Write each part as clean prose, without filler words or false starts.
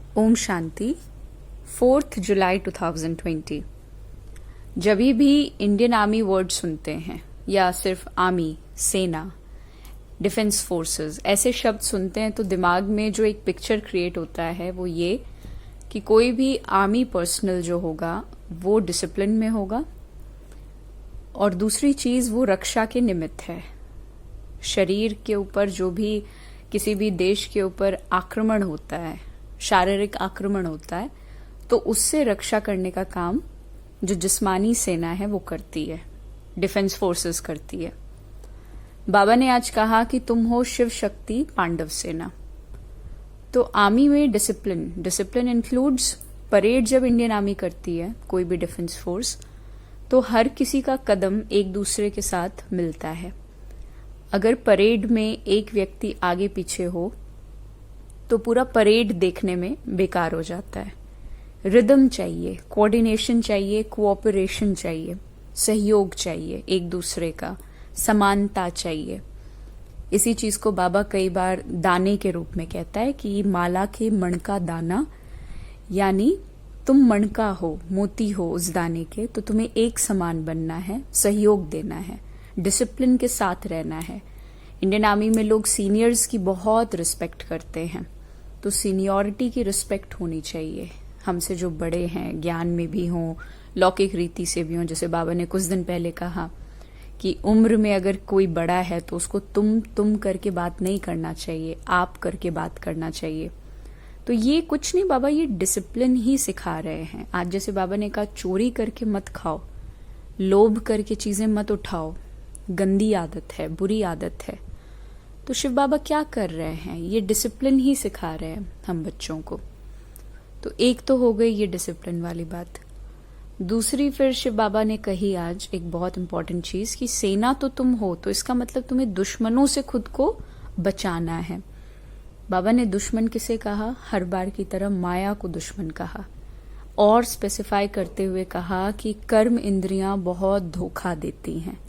ओम शांति। 4 जुलाई 2020। जब भी Indian army word सुनते हैं या सिर्फ आर्मी, सेना, डिफेंस फोर्सेस ऐसे शब्द सुनते हैं तो दिमाग में जो एक पिक्चर क्रिएट होता है वो ये कि कोई भी आर्मी पर्सनल जो होगा वो डिसिप्लिन में होगा और दूसरी चीज वो रक्षा के निमित्त है। शरीर के ऊपर जो भी किसी भी देश के ऊपर आक्रमण होता है, शारीरिक आक्रमण होता है, तो उससे रक्षा करने का काम जो जिस्मानी सेना है वो करती है, डिफेंस फोर्सेस करती है। बाबा ने आज कहा कि तुम हो शिव शक्ति पांडव सेना। तो आर्मी में डिसिप्लिन इंक्लूड्स परेड। जब इंडियन आर्मी करती है कोई भी डिफेंस फोर्स, तो हर किसी का कदम एक दूसरे के साथ मिलता है। अगर परेड में एक व्यक्ति आगे पीछे हो तो पूरा परेड देखने में बेकार हो जाता है। रिदम चाहिए, कोऑर्डिनेशन चाहिए, कोऑपरेशन चाहिए, सहयोग चाहिए, एक दूसरे का समानता चाहिए। इसी चीज को बाबा कई बार दाने के रूप में कहता है कि माला के मणका दाना, यानी तुम मणका हो, मोती हो उस दाने के, तो तुम्हें एक समान बनना है, सहयोग देना है, डिसिप्लिन के साथ रहना है। इंडियन आर्मी में लोग सीनियर्स की बहुत रिस्पेक्ट करते हैं, तो सीनियरिटी की रिस्पेक्ट होनी चाहिए। हमसे जो बड़े हैं, ज्ञान में भी हों, लौकिक रीति से भी हों। जैसे बाबा ने कुछ दिन पहले कहा कि उम्र में अगर कोई बड़ा है तो उसको तुम करके बात नहीं करना चाहिए, आप करके बात करना चाहिए। तो ये कुछ नहीं, बाबा ये डिसिप्लिन ही सिखा रहे हैं। आज जैसे बाबा ने कहा चोरी करके मत खाओ, लोभ करके चीजें मत उठाओ, गंदी आदत है, बुरी आदत है। तो शिव बाबा क्या कर रहे हैं? ये डिसिप्लिन ही सिखा रहे हैं हम बच्चों को। तो एक तो हो गई ये डिसिप्लिन वाली बात। दूसरी फिर शिव बाबा ने कही आज एक बहुत इंपॉर्टेंट चीज कि सेना तो तुम हो, तो इसका मतलब तुम्हें दुश्मनों से खुद को बचाना है। बाबा ने दुश्मन किसे कहा? हर बार की तरह माया को दुश्मन कहा, और स्पेसिफाई करते हुए कहा कि कर्म इंद्रियां बहुत धोखा देती हैं,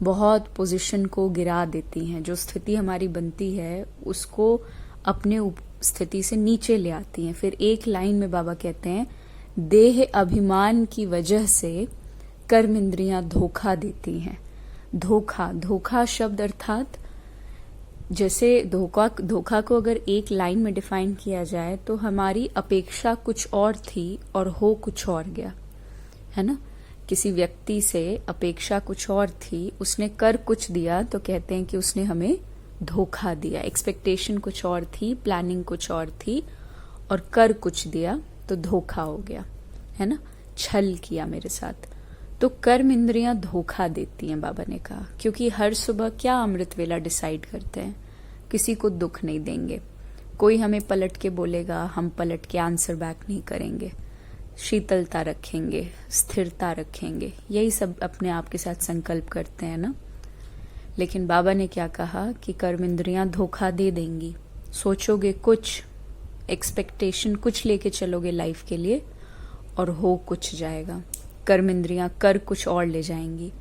बहुत पोजीशन को गिरा देती हैं। जो स्थिति हमारी बनती है उसको अपने स्थिति से नीचे ले आती हैं। फिर एक लाइन में बाबा कहते हैं देह अभिमान की वजह से कर्म इंद्रियां धोखा देती हैं। धोखा शब्द अर्थात जैसे धोखा को अगर एक लाइन में डिफाइन किया जाए तो हमारी अपेक्षा कुछ और थी और हो कुछ और गया, है ना। किसी व्यक्ति से अपेक्षा कुछ और थी, उसने कर कुछ दिया तो कहते हैं कि उसने हमें धोखा दिया। एक्सपेक्टेशन कुछ और थी, प्लानिंग कुछ और थी, और कर कुछ दिया तो धोखा हो गया, है ना। छल किया मेरे साथ। तो कर्म इंद्रियां धोखा देती हैं, बाबा ने कहा, क्योंकि हर सुबह क्या अमृत वेला डिसाइड करते हैं, किसी को दुख नहीं देंगे। कोई हमें पलट के बोलेगा, हम पलट के आंसर बैक नहीं करेंगे, शीतलता रखेंगे, स्थिरता रखेंगे, यही सब अपने आप के साथ संकल्प करते हैं ना। लेकिन बाबा ने क्या कहा कि कर्म इंद्रियां धोखा दे देंगी। सोचोगे कुछ, एक्सपेक्टेशन कुछ लेके चलोगे लाइफ के लिए, और हो कुछ जाएगा। कर्म इंद्रियां कर कुछ और ले जाएंगी,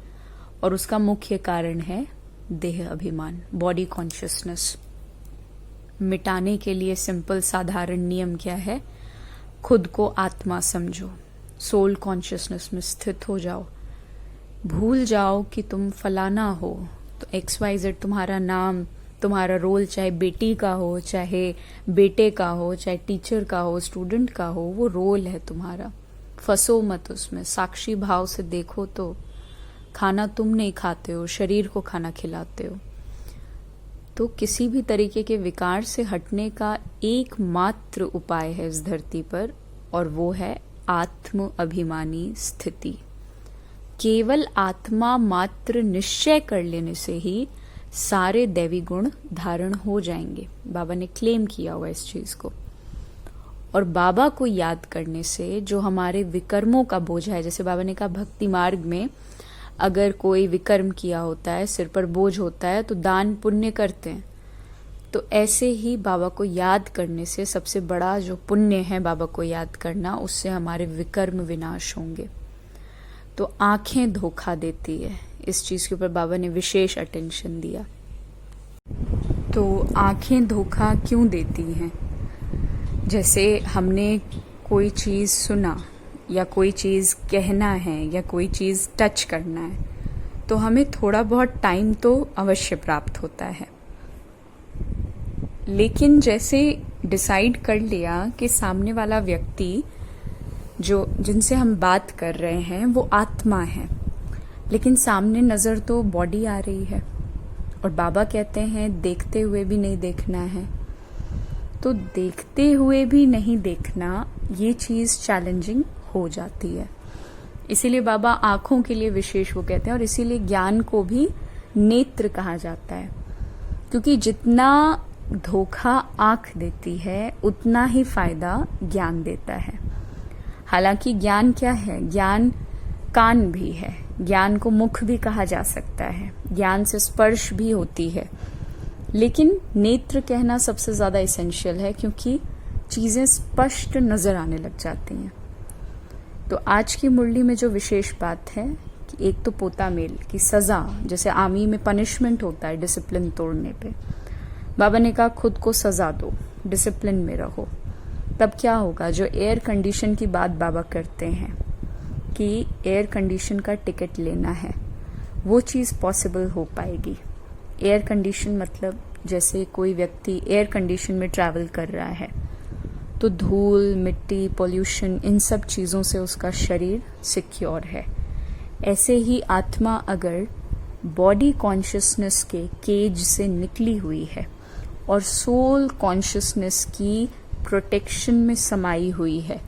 और उसका मुख्य कारण है देह अभिमान, बॉडी कॉन्शियसनेस। मिटाने के लिए सिंपल साधारण नियम क्या है? खुद को आत्मा समझो, सोल कॉन्शियसनेस में स्थित हो जाओ, भूल जाओ कि तुम फलाना हो। तो XYZ तुम्हारा नाम, तुम्हारा रोल, चाहे बेटी का हो, चाहे बेटे का हो, चाहे टीचर का हो, स्टूडेंट का हो, वो रोल है तुम्हारा। फंसो मत उसमें, साक्षी भाव से देखो। तो खाना तुम नहीं खाते हो, शरीर को खाना खिलाते हो। तो किसी भी तरीके के विकार से हटने का एकमात्र उपाय है इस धरती पर, और वो है आत्म अभिमानी स्थिति। केवल आत्मा मात्र निश्चय कर लेने से ही सारे दैवी गुण धारण हो जाएंगे। बाबा ने क्लेम किया हुआ इस चीज को। और बाबा को याद करने से जो हमारे विकर्मों का बोझ है, जैसे बाबा ने कहा भक्ति मार्ग में अगर कोई विकर्म किया होता है, सिर पर बोझ होता है, तो दान पुण्य करते हैं। तो ऐसे ही बाबा को याद करने से सबसे बड़ा जो पुण्य है बाबा को याद करना, उससे हमारे विकर्म विनाश होंगे। तो आंखें धोखा देती है, इस चीज के ऊपर बाबा ने विशेष अटेंशन दिया। तो आंखें धोखा क्यों देती हैं? जैसे हमने कोई चीज़ सुना या कोई चीज़ कहना है या कोई चीज़ टच करना है तो हमें थोड़ा बहुत टाइम तो अवश्य प्राप्त होता है, लेकिन जैसे डिसाइड कर लिया कि सामने वाला व्यक्ति जिनसे हम बात कर रहे हैं वो आत्मा है, लेकिन सामने नज़र तो बॉडी आ रही है और बाबा कहते हैं देखते हुए भी नहीं देखना है। तो देखते हुए भी नहीं देखना ये चीज़ चैलेंजिंग हो जाती है। इसीलिए बाबा आंखों के लिए विशेष वो कहते हैं और इसीलिए ज्ञान को भी नेत्र कहा जाता है, क्योंकि जितना धोखा आंख देती है उतना ही फायदा ज्ञान देता है। हालांकि ज्ञान क्या है, ज्ञान कान भी है, ज्ञान को मुख भी कहा जा सकता है, ज्ञान से स्पर्श भी होती है, लेकिन नेत्र कहना सबसे ज्यादा इसेंशियल है क्योंकि चीजें स्पष्ट नजर आने लग जाती हैं। तो आज की मुरली में जो विशेष बात है कि एक तो पोता मेल की सजा, जैसे आर्मी में पनिशमेंट होता है डिसिप्लिन तोड़ने पे, बाबा ने कहा खुद को सजा दो, डिसिप्लिन में रहो। तब क्या होगा, जो एयर कंडीशन की बात बाबा करते हैं कि एयर कंडीशन का टिकट लेना है, वो चीज़ पॉसिबल हो पाएगी। एयर कंडीशन मतलब जैसे कोई व्यक्ति एयर कंडीशन में ट्रैवल कर रहा है तो धूल, मिट्टी, पोल्यूशन, इन सब चीज़ों से उसका शरीर सिक्योर है। ऐसे ही आत्मा अगर बॉडी कॉन्शियसनेस के केज से निकली हुई है और सोल कॉन्शियसनेस की प्रोटेक्शन में समाई हुई है,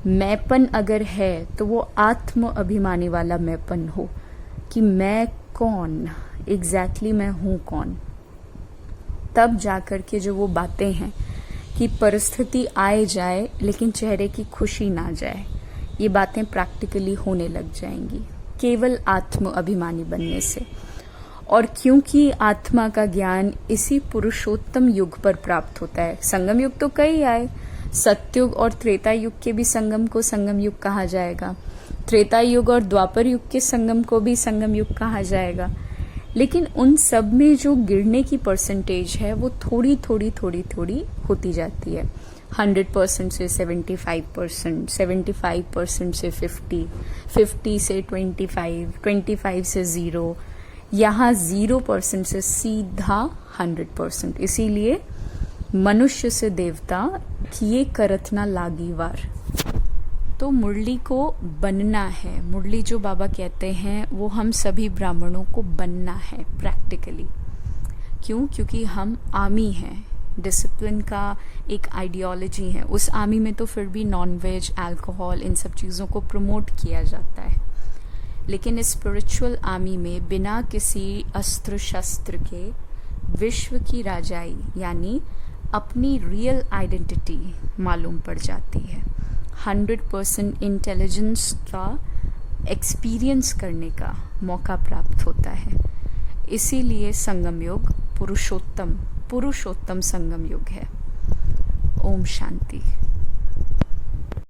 मैंपन अगर है तो वो आत्म अभिमानी वाला मैंपन हो कि मैं कौन, एग्जैक्टली मैं हूं कौन। तब जाकर के जो वो बातें हैं कि परिस्थिति आए जाए लेकिन चेहरे की खुशी ना जाए, ये बातें प्रैक्टिकली होने लग जाएंगी केवल आत्म अभिमानी बनने से। और क्योंकि आत्मा का ज्ञान इसी पुरुषोत्तम युग पर प्राप्त होता है, संगम युग तो कई आए, सत्युग और त्रेता युग के भी संगम को संगम युग कहा जाएगा, त्रेता युग और द्वापर युग के संगम को भी संगम युग कहा जाएगा, लेकिन उन सब में जो गिरने की परसेंटेज है वो थोड़ी थोड़ी थोड़ी थोड़ी होती जाती है। 100% से 75%, 75% से 50, 50 से 25, 25 से 0, यहाँ 0% से सीधा 100%। इसीलिए मनुष्य से देवता किए करत ना लागी वार। तो मुरली को बनना है, मुरली जो बाबा कहते हैं वो हम सभी ब्राह्मणों को बनना है प्रैक्टिकली। क्यों? क्योंकि हम आमी हैं, डिसिप्लिन का एक आइडियोलॉजी है। उस आमी में तो फिर भी नॉन वेज, अल्कोहल, इन सब चीज़ों को प्रमोट किया जाता है, लेकिन इस स्पिरिचुअल आर्मी में बिना किसी अस्त्र शस्त्र के विश्व की राजाई यानी अपनी रियल आइडेंटिटी मालूम पड़ जाती है। 100% इंटेलिजेंस का एक्सपीरियंस करने का मौका प्राप्त होता है। इसीलिए संगम योग पुरुषोत्तम संगम युग है। ओम शांति।